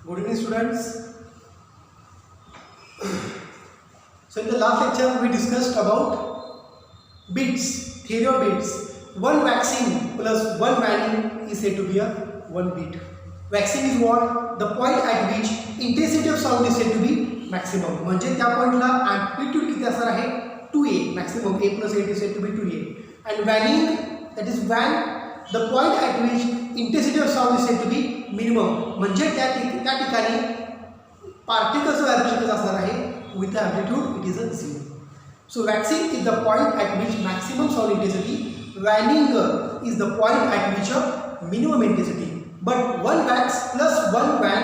Good evening, students. So in the last lecture we discussed about bits, theory of bits. One waxing plus one waning is said to be a one bit. Waxing is what? The point at which intensity of sound is said to be maximum. म्हणजे त्या पॉइंटला amplitude किती असणार आहे? 2a. Maximum a plus 8 is said to be 2a. And waning, that is when the point at which intensity of sound is said to be minimum. म्हणजे त्या ठिकाणी particles vibration असणार आहे with the amplitude it is a 0. So waxing is the point at which maximum sound intensity. Waning is the point at which a minimum intensity. But one wax plus one wan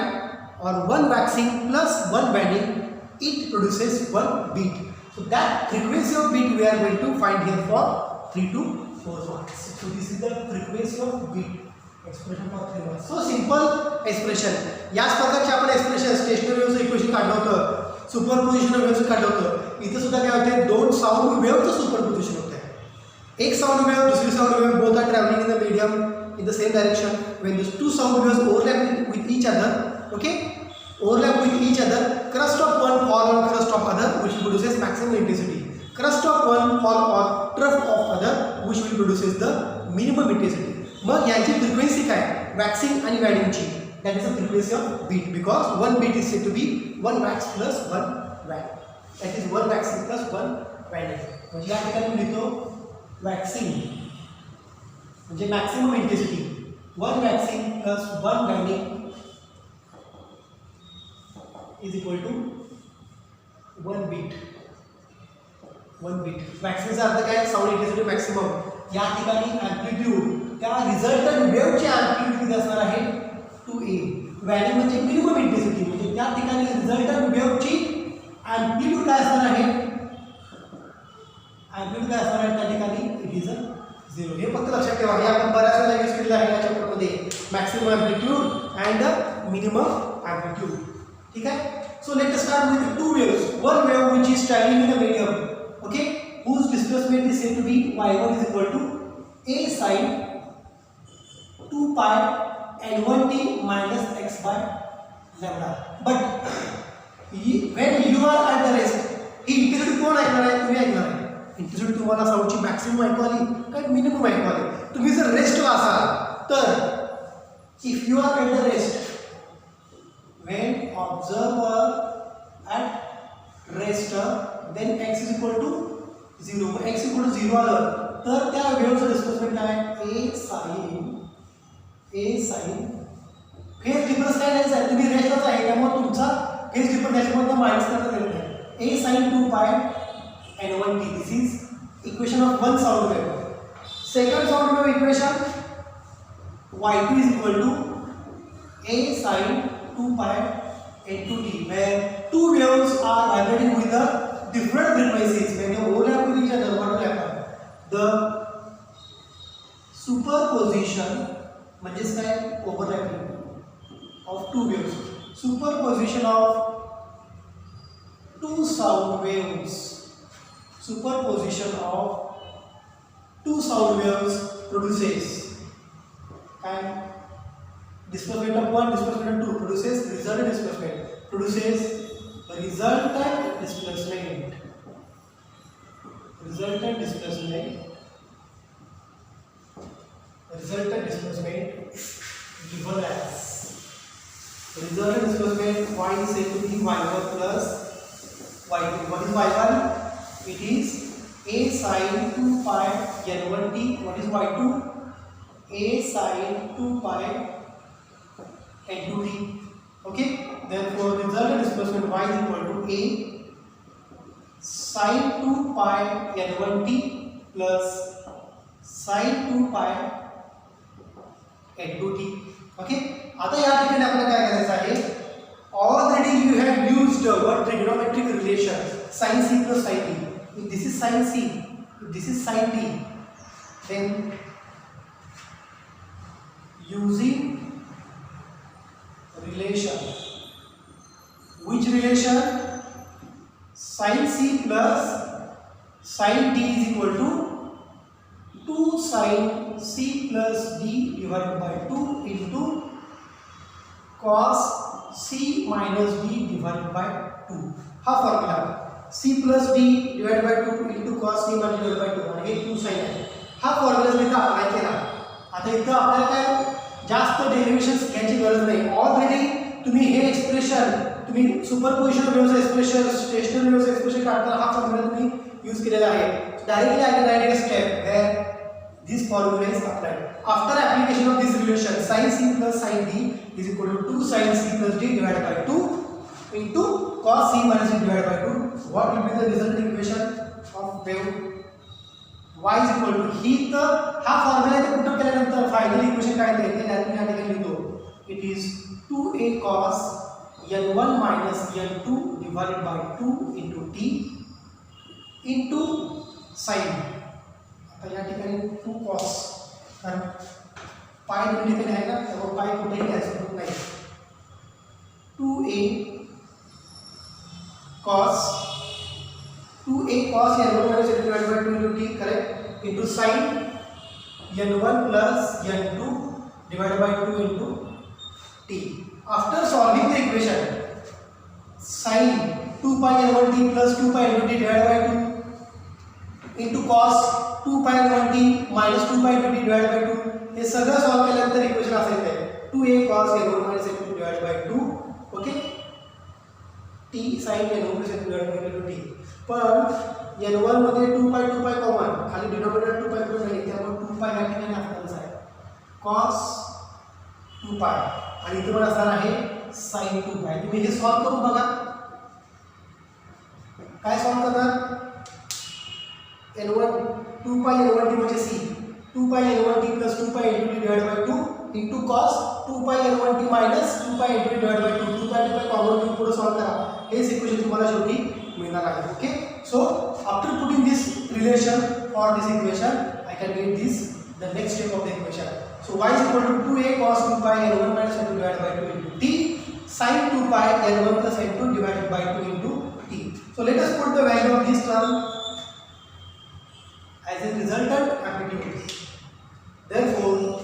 or one waxing plus one waning, it produces one beat. So that frequency of beat we are going to find here for 3 to 4 watts. So this is the frequency of beat. Expression for 3 watts. So simple expression. याच प्रकारचे आपण expression stationary वेव्हचं equation काढलं होतं, superposition of वेव्हचं काढलं होतं. इथे सुद्धा काय होते, दोन साऊंड वेव्हचं सुपरपोजिशन होतं. एक साऊंड वेव्ह दुसरी sound wave both are travelling in the medium in the same direction. When these two sound waves overlap with each other, okay, overlap with each other, crest of one fall on crest of other, which produces maximum intensity. Crest of one fall on trough of other, which will produces the minimum intensity. मग याची frequency काय? Waxing आणि वॅनिंगची. That is the frequency of beat, because one beat is said to be one wax plus one wan. That is one waxing plus one waning. म्हणजे या ठिकाणी मी लिहितो waxing म्हणजे maximum intensity, one waxing plus one waning is equal to one beat. One beat वॅक्सिंगचा अर्थ काय? Sound intensity maximum. या ठिकाणी ॲम्प्लिट्यूड, त्या रिझल्टंट वेव्हची ॲम्प्लिट्यूड किती असणार आहे? 2a. वॅनिंग म्हणजे मिनिमम इंटेन्सिटी, म्हणजे त्या ठिकाणी रिझल्टंट वेव्हची ॲम्प्लिट्यूड काय असणार आहे? ॲम्प्लिट्यूड काय असणार आहे त्या ठिकाणी? It is a 0. हे फक्त लक्षात ठेवा. हे आपण बऱ्याच वेळा यूज केलेलं आहे या चॅप्टरमध्ये. Maximum amplitude and minimum amplitude. ठीक आहे. So let us start with two waves. One wave which is travelling in the medium, okay, whose displacement is said to be y1 is equal to a sin 2 pi n1t minus x by lambda. But when you are at the rest, he intensity कोण ऐकणार आहे? तुम्ही ऐकणार आहे. Intensity तुम्हाला साऊंडची maximum ऐकू आली काय मिनिमम ऐकू आली? तुम्ही जर रेस्टला असाल तर if you are at the rest, when observer at rest, then x is equal to 0. x equal to 0 आलं तर त्या वेव्हचं डिस्प्लेसमेंट काय? a sin फेज डिफरन्स काय नाही, तुम्ही रेस्टलाच आहे त्यामुळे तुमचा फेज डिफरन्स याच्यामधनं मायनस करता येत नाही. a sin 2 pi n1t. This is equation of one sound wave. Second sound wave equation, y2 is equal to a sin 2 pi n2t, where two waves are vibrating with the different frequencies. When they overlap with each other, what will happen? The superposition, म्हणजेच काय? Overlapping of two waves. Superposition of two sound waves. Superposition of two sound waves produces, and displacement of one, displacement of two produces resultant displacement. Produces resultant displacement. Resultant displacement. Resultant displacement given as resultant displacement y is said to be y1 plus y2. What is y1? It is a sin 2 pi n1t. What is y2? a sin 2 pi n2t. Okay, therefore resultant displacement y is equal to a sin 2 pi n1t plus sin 2 pi n2t. Okay, आता या ठिकाणी आपल्याला काय करायचं आहे? Already you have used what trigonometric relation, sin c plus sin t. If this is sin c, if this is sin t, then using relation, which relation? Sin c plus sin t is equal to 2 sin c plus d divided by 2 into cos C minus D divided by 2 हा formula C plus D divided by 2 into cos C minus divided by 2 आणि हे 2 sin आहे हा formula इथं apply केला आता इथं आपल्याला काय जास्त डेरिव्हेशन्स घ्यायची गरज नाही ऑलरेडी तुम्ही हे एक्सप्रेशन तुम्ही सुपरपोजिशन वेव्हचं एक्सप्रेशन स्टेशनरी वेव्हचं एक्सप्रेशन काढताना हा फॉर्म्युला तुम्ही यूज केलेला आहे directly I can write a step where this formula is applied after application of this relation sin C plus sin D is equal to 2 sin C plus D divided by 2 into cos C minus D divided by 2 what will be the resulting equation of wave y is equal to ही तर हा formula इथे put केल्यानंतर final equation काय येते ते directly या ठिकाणी लिहितो it is 2a cos n1 minus n2 divided by 2 into t into sin आता या ठिकाणी 2 cos कारण पाय दोन ठिकाणी आहे ना त्यामुळे पाय कुठेही घ्यायचं होत नाही 2a cos n1 minus n2 divided by 2 into t correct into sin n1 plus n2 divided by 2 into t after solving the equation sin 2 pi n1 t plus 2 pi n2 t divided by 2 into cos 2 pi n1 t minus 2 pi n2 t divided by 2 हे सगळं solve केल्यानंतर equation असेल ते 2a cos n1 minus n2 divided by 2 okay t sin n1 plus n2 divided by 2 t पण n1 मध्ये 2 pi common खाली denominator 2 pi common आहे त्यामुळे 2 pi या ठिकाणी असणारच आहे cos 2 pi आणि इथे पण असणार आहे sin 2 pi तुम्ही हे सॉल्व करून बघा काय सॉल्व करणार n1 2 pi n1 t म्हणजे c 2 pi n1 t plus 2 pi n2 t divided by 2 into cos 2 pi n1 t minus 2 pi n2 t divided by 2 2 pi common घेऊन पुढे solve करा हेच equation तुम्हाला शेवटी मिळणार आहे okay so after putting this relation for this equation I can get this the next step of the equation so y is equal to 2a cos 2 pi n1 minus n2 divided by 2 into t sin 2 pi n1 plus n2 divided by 2 into t so let us put the value of this term as a resultant amplitude. Therefore,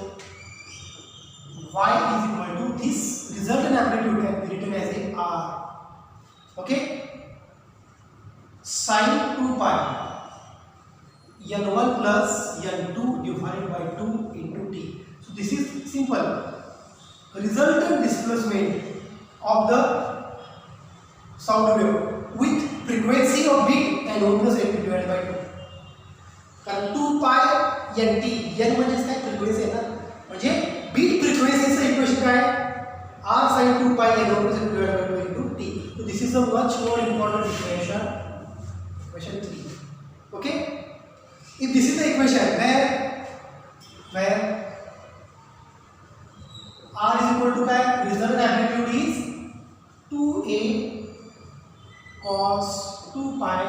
y is equal to this resultant amplitude can be written as a r. Okay? Sin 2 pi n1 plus n2 divided by 2 into t. So this is simple. Resultant displacement of the sound wave with frequency of bit n1 plus n2 divided by 2. कारण 2 पाय nt n म्हणजे काय frequency आहे ना म्हणजे beat फ्रिक्वेन्सीचं equation काय r sin 2 pi n1 plus n2 divided by 2 into t so this is a much more important equation 3 okay if this is the equation where r is equal to काय resultant amplitude is 2a cos 2 pi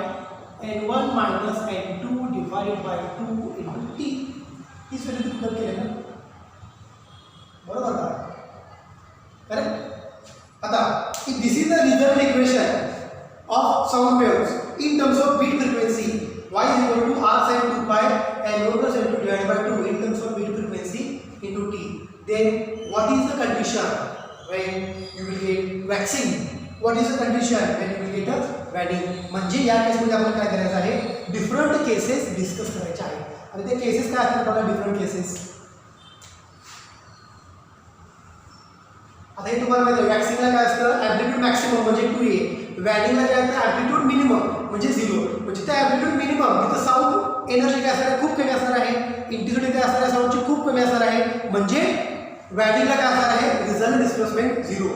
n1 minus n2 divided by 2 into t इस value को put केले ना बरोबर का correct आता if this is the resultant equation of sound waves in terms of beat frequency y is equal to r sin 2 pi n1 plus n2 divided by 2 in terms of beat frequency into t then what is the condition when you will get waxing what is the condition when you will get a वॅनिंग म्हणजे या केसमध्ये आपल्याला काय करायचं आहे different cases discuss करायचे आहेत आणि ते केसेस काय असतात बघा डिफरंट केसेस आता हे तुम्हाला माहिती आहे वॅक्सिंगला काय असतं ॲम्प्लिट्यूड मॅक्सिमम म्हणजे 2a वॅनिंगला काय असतं ॲम्प्लिट्यूड मिनिमम म्हणजे 0 म्हणजे त्या ॲम्प्लिट्यूड मिनिमम तिथं साऊंड एनर्जी काय असणार आहे खूप कमी असणार आहे इंटेन्सिटी काय असणार आहे साऊंडची खूप कमी असणार आहे म्हणजे वॅनिंगला काय असणार आहे रिझल्ट डिस्प्लेसमेंट 0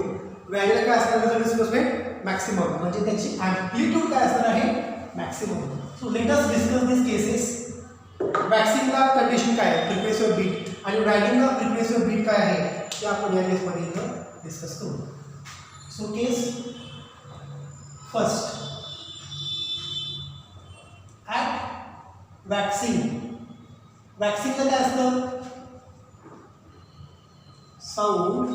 वॅनिंगला काय असणार रिझल्ट डिस्प्लेसमेंट मॅक्सिमम म्हणजे त्याची ॲम्प्लिट्यूड काय असणार आहे maximum so let us discuss this cases वॅक्सिंगला कंडिशन काय आहे फ्रिक्वेन्सी ऑफ बीट आणि वॅनिंगला फ्रिक्वेन्सी ऑफ बीट काय आहे ते आपण या केसमध्ये इथं डिस्कस करू सो केस फर्स्ट ॲट वॅक्सिंगला काय असतं sound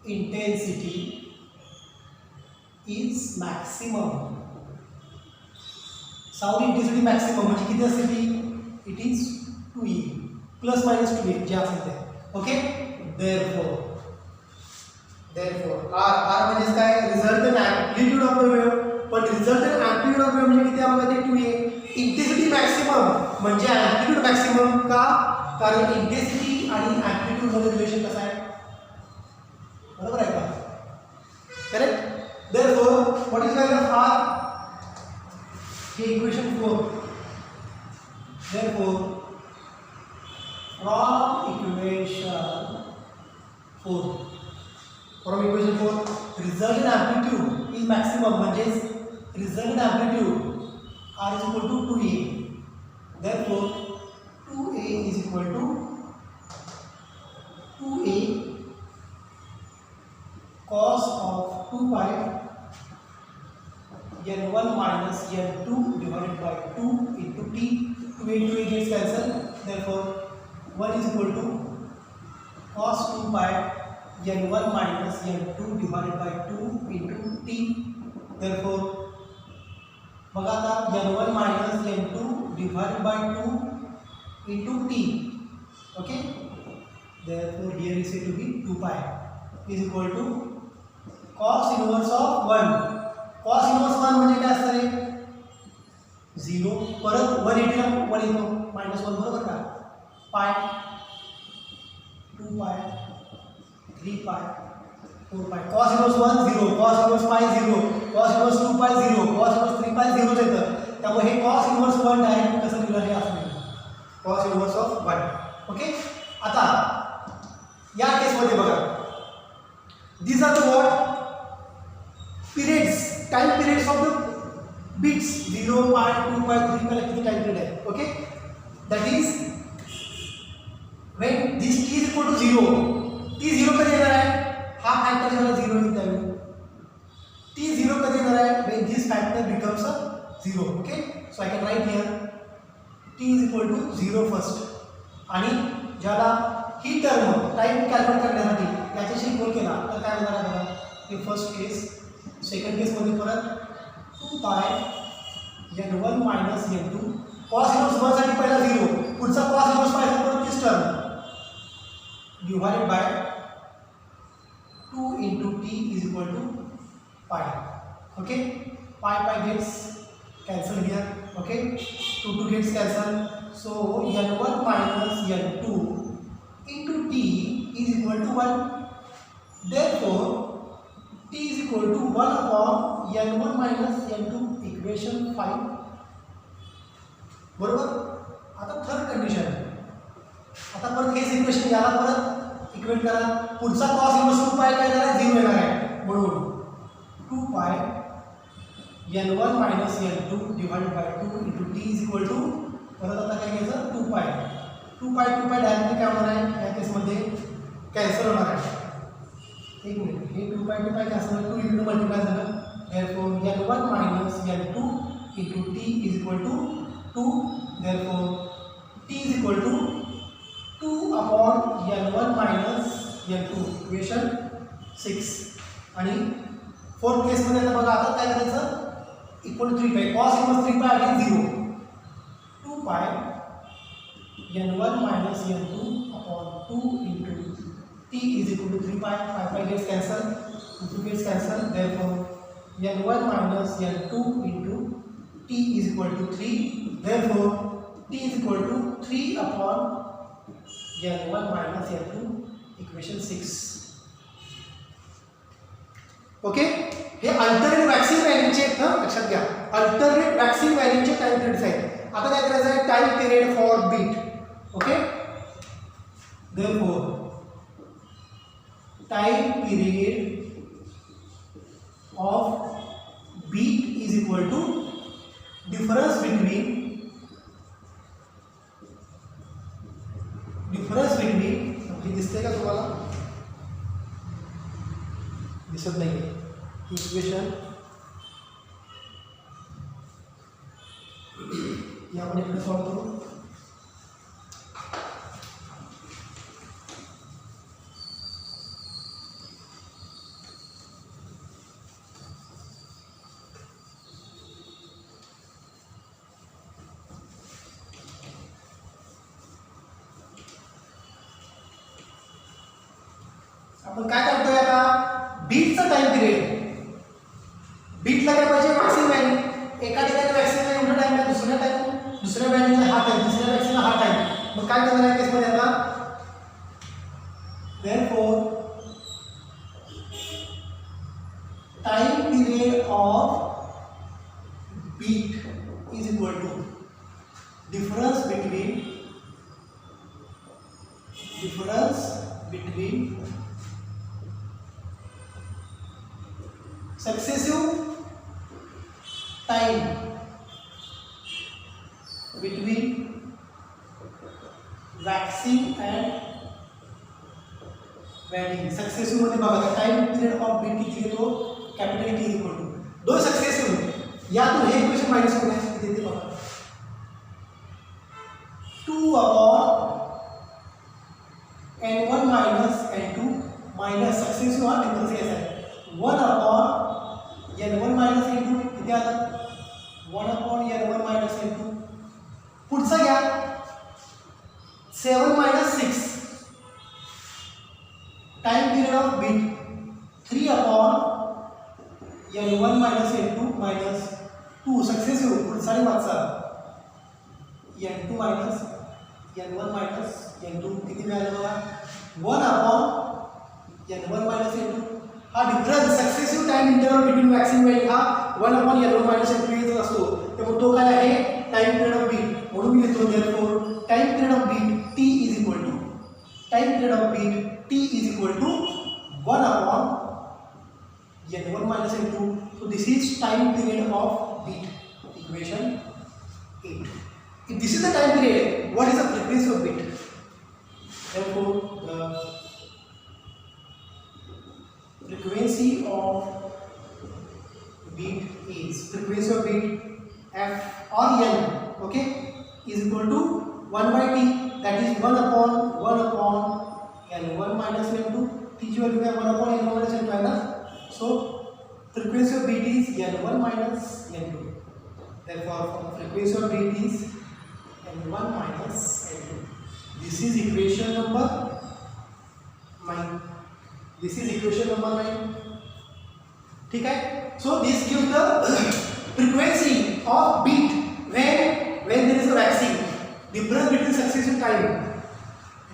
intensity is maximum sound intensity maximum म्हणजे किती असते ती it is 2e plus minus 2e जे असेल ते ओके therefore Therefore R म्हणजे काय, resultant amplitude of the wave. पण रिझल्टंट एम्प्लिट्यूड ऑफ वेव्ह म्हणजे किती आहे बघा, ते 2a. इंटेन्सिटी मॅक्सिमम म्हणजे एम्प्लिट्यूड मॅक्सिमम का, कारण इंटेन्सिटी आणि एम्प्लिट्यूड मध्ये रिलेशन कसं आहे, बरोबर आहे का, correct. Therefore what is value of R, हे equation 4. Therefore from equation 4 resultant amplitude is maximum म्हणजे resultant amplitude R is equal to 2a. Therefore 2a is equal to 2a cos of 2 pi n1 minus n2 divided by 2 into t. 2 into a gets cancelled. Therefore 1 is equal to cos 2 pi n1 minus n2 divided by 2 into t. Therefore बघा आता n1 minus n2 divided by 2 into t. Okay. Therefore here is said to be 2 pi is equal to cos inverse of 1. cos inverse 1 म्हणजे काय असणार आहे, 0. परत 180 ला 1 येतो -1 बरोबर का, पाय 2 पाय 3 पाय 4 पाय. cos inverse 1 0, cos inverse pi 0, cos inverse 2 pi 0, cos inverse 3 pi 0 येतं. त्यामुळे हे cos inverse 1 डायरेक्ट कसं लिहिलं हे असं लिहिलं, cos inverse of 1. ओके. आता या केसमध्ये बघा, these are the what periods, time periods of the bits 0 pi 2 pi 3 pi किती टाइम पिरियड आहे. Okay. that is when this t is equal to 0, t 0 कधी येणार आहे, हा फॅक्टर जेव्हा 0 येईल त्यावेळी t 0 कधी येणार आहे, when this factor becomes a 0. Okay. so I can write here t is equal to 0 first. आणि ज्याला ही टर्म टाइम कॅल्क्युलेट करण्यासाठी याच्याशी इक्वल केला तर काय होणार आहे बघा, हे फर्स्ट केस. सेकंड केस मध्ये परत 2 pi n1 minus n2 cos inverse 1 साठी पहिला 0, पुढचा cos inverse पाहिजे परत तीच term divided by 2 into t is equal to pi. okay. pi gets cancelled here. okay. 2 gets cancelled. so n1 minus n2 into t is equal to 1. therefore t is equal to 1 upon n1 minus n2, equation 5. बरोबर. आता third condition, आता परत हेच equation याला परत equate करा, पुढचा cos inverse 2 पाय काय येणार आहे, 0 येणार आहे. म्हणून 2 pi n1 minus n2 divided by 2 into t is equal to परत आता काय घ्यायचं, 2 पाय डायरेक्टली काय होणार आहे, या केसमध्ये कॅन्सल होणार आहे. एक मिनिट, हे 2 पाय कॅन्सल होईल, 2 into मल्टिप्लाय झालं. therefore n1 minus n2 into t is equal to 2. therefore t is equal to 2 upon n1 minus n2, equation 6. आणि फोर्थ केसमध्ये आता बघा, आता काय करायचं, equal to 3 pi cos inverse 3 pi again 0, 2 pi n1 minus n2 upon 2 into t is equal to 3 pi gets cancelled, 2 gets cancelled. therefore n1 minus n2 into t is equal to 3. therefore t is equal to 3 upon n1 minus n2, equation 6. Okay. हे alternate waxing व्हॅल्यूचे लक्षात घ्या, alternate waxing व्हॅल्यूचे time periods आहेत. आता काय करायचं आहे, time period for beat. Okay. therefore time period of beat is equal to difference between दिसते का तुम्हाला, दिसत नाही, इक्वेशन या आपण इकडे सॉल्व करू. आपण काय करतोय आता, बीटचा टाइम पिरियड, बीटला काय पाहिजे वॅक्सिंग व्हॅल्यू, एका ठिकाणी वॅक्सिंगला एवढा टाइम आहे, दुसऱ्या व्हॅल्यूला हा टाइम, तिसऱ्या वॅक्सिंगला हा टाइम. मग काय करणार आहे केसमध्ये आता, therefore time period of beat is equal to difference between successive time between waxing and waning. Successive मध्ये बघा टाइम पिरियड ऑफ बीट किती घेतो, कॅपिटल टी इक्वल टू दोन सक्सेसिव्ह, यातून हे इक्वेशन मायनस करूया किती येते बघा, 2/n1 minus n2 minus successive हा डिफरन्स घ्यायचा आहे, 1/n1 मायनस n2 किती आलं, 1/n1 मायनस n2. पुढचा घ्या 7 minus 6 time period of beat, 3/n1 minus n2 minus 2 successive पुढचा मागचा n2 minus n1 minus n2 किती मिळालं बघा, 1/n1 मायनस n2. हा difference successive time interval between waxing value हा 1/n1 मायनस n2 येत असतो, त्यामुळे तो काय आहे टाइम पिरियड ऑफ बीट, म्हणून मी लिहितो therefore time period of beat t is equal to, time period of beat t is equal to 1/n1 minus n2. So this is time period of beat, equation 8. If this is the time period, what is the frequency of beat? Therefore the frequency of beat is f or n, okay, is equal to 1/t, that is 1/n1 minus n2, t की value है 1/n1 minus n2 है ना, so frequency of beat is n1 minus n2, therefore frequency of beat is n1 minus n2. This is equation number 9. This is equation number 9. ठीक है, so this gives the frequency of beat when there is a waxing, difference between successive time.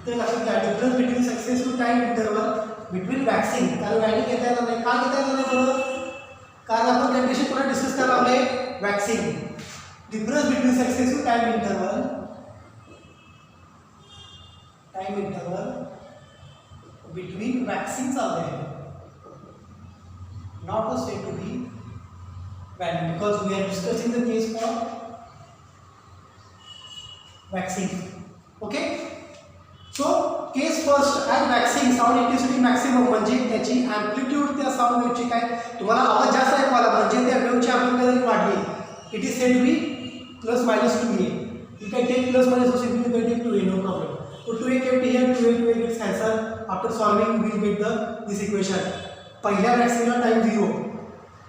लक्षात घ्या, difference between successive time interval between waxing, कारण वॅनिंग घेता येणार नाही, का घेता येणार नाही बरोबर, कारण आपण कंडिशन पुन्हा डिस्कस करणार आहोत waxing. Difference between successive time interval between waxing चालू आहे, not a state to be waning, because we are discussing the case for waxing. Okay, so case first at waxing sound intensity maximum, म्हणजे त्याची amplitude त्या sound वेवची काय, तुम्हाला आवाज जास्त ऐकू आला म्हणजे त्या वेवची ॲम्प्लिट्यूड वाढली, it is said to be +-2a. You can take +- so simply you can take 2a, no problem. So 2a kept here, 2a gets cancelled. After solving we will get this equation. पहिल्या वॅक्सिंगला time 0,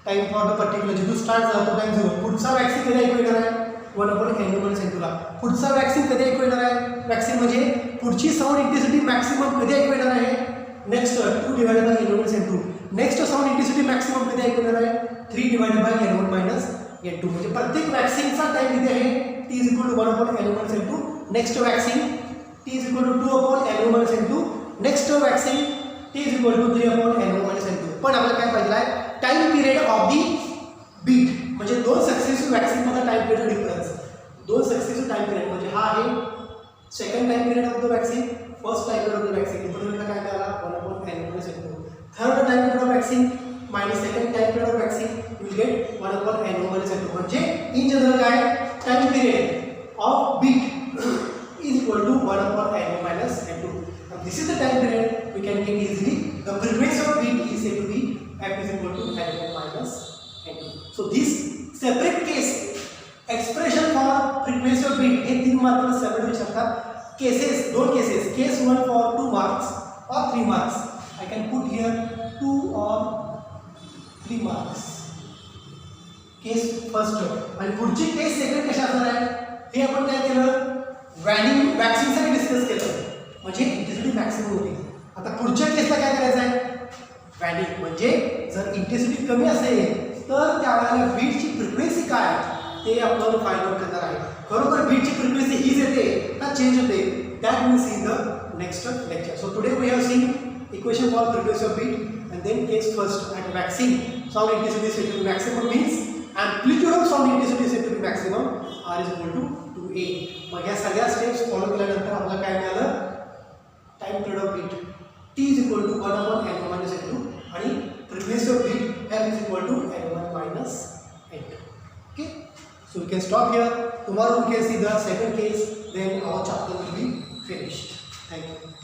time for the particular जिथून start झाला तो time 0. पुढचा waxing कधी ऐकू येणार आहे 1/n1 n2 ला. पुढचा वॅक्सिंग कधी ऐकू येणार आहे, वॅक्सिंग म्हणजे पुढची साऊंड इंटेन्सिटी मॅक्सिमम कधी ऐकू येणार आहे, next 2/n1 n2. Next sound intensity maximum कधी ऐकू येणार आहे 3/n1 n2. म्हणजे प्रत्येक वॅक्सिंगचा टाइम किती आहे, t = 1/n1 n2. Next waxing t = 2/n1 n2. Next waxing t = 3/n1 n2. पण आपल्याला काय पाहिजे आहे, time period of the beat, म्हणजे दोन सक्सेसिव्ह वॅक्सिंग मध्ये टाइम पिरियड डिफरन्स, दोन सक्सेसिव्ह टाइम पिरियड, म्हणजे हा आहे second time period of the waxing, first time period of the waxing, डिफरन्सला काय करायला 1/n1 n2. Third time period of waxing minus second time period of waxing will get 1/n1 n2. म्हणजे in general काय, time period of beat is equal to 1/n1 n2. This is the time period we can get easily. The frequency of beat is said to be f is equal to n1 minus n2. So this separate case expression for frequency of beat हे 3 mark separate होऊ शकतात. Cases, दोन cases, case 1 for 2 marks or 3 marks. I can put here 2 or 3 marks. Case first आणि पुढची case second कशा असणार आहे, हे आपण काय केलं, वॅनिंग वॅक्सिंगसाठी डिस्कस केलं, म्हणजे इंटेन्सिटी मॅक्सिमम होती. आता पुढच्या केसला काय करायचं आहे, वॅनिंग म्हणजे जर इंटेन्सिटी कमी असेल तर त्यावेळेला बीटची फ्रिक्वेन्सी काय ते आपण फाइंड आउट करणार आहे. खरोखर बीटची फ्रिक्वेन्सी हीच येते का चेंज होते, that will see in the next lecture. So today we have seen equation for frequency of beat, and then case first at waxing sound intensity is said to be maximum means amplitude of sound intensity is said to be maximum, r is equal to 2a. मग या सगळ्या steps follow केल्यानंतर आपल्याला काय मिळालं, time period of beat t is equal to 1 upon n1 is equal to आणि frequency of beat f is equal to n1 minus n2. Okay, so we can stop here. Tomorrow we can see the second case, then our chapter will be finished. Thank you.